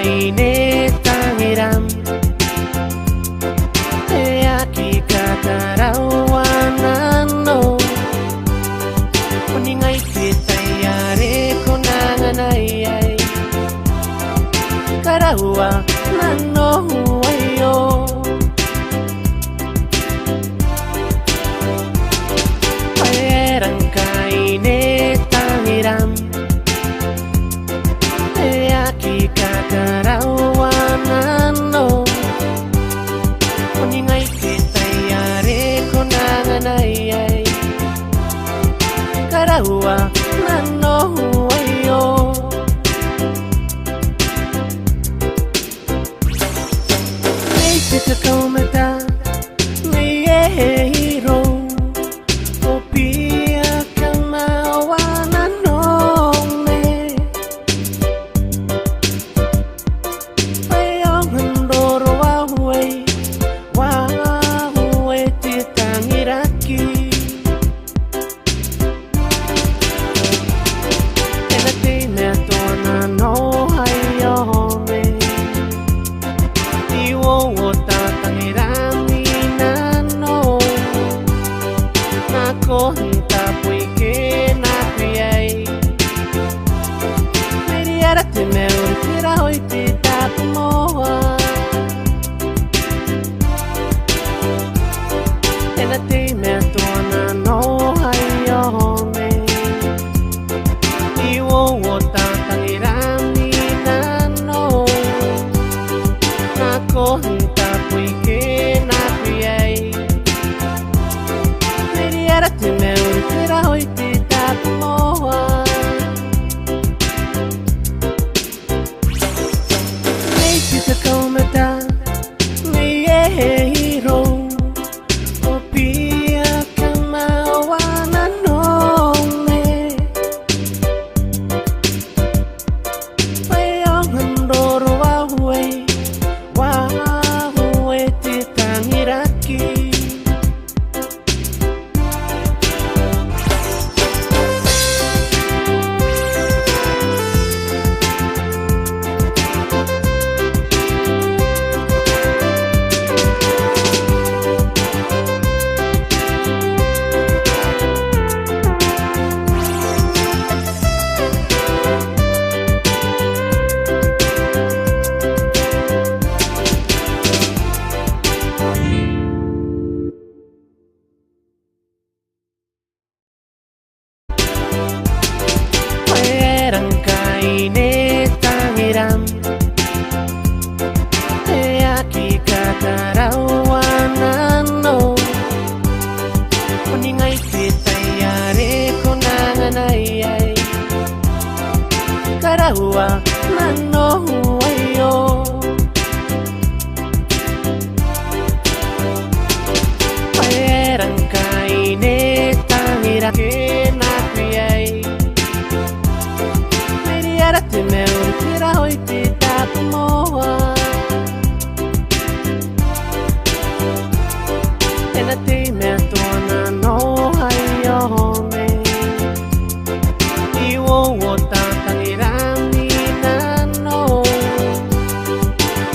kainit ang hiram e aki kakarawanan no kuningay pitayari ko nanganayay karawa nano huwayo payerang kainit ang hiram aki kakarawanan no kuningay pitayari ko nanganayay karawa nano huwayo ngay pitakaumata ngay hero opia kamawanan no karawa nano huwayo payerang kainit ang hiram kinakuyay mediarate meun kirahoy titap moa enati metuana no hayome iwo wota tangirami nano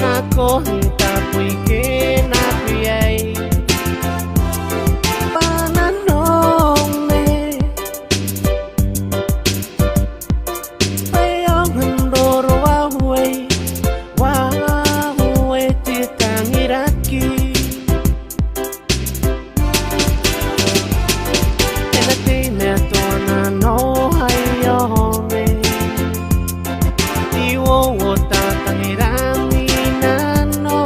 nako hinta puike nakuyay pananong me payong handoro wahuay wahuay titangiraki enati metuana no hayome iwo wota tangirami nano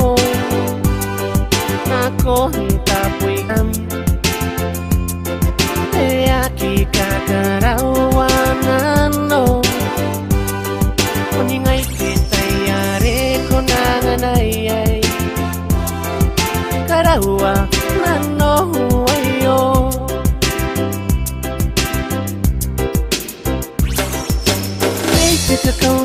nako hinta puikam e aki kakarawanan no kuningay pitayari ko nanganayay karawa nano huwayo Kita kau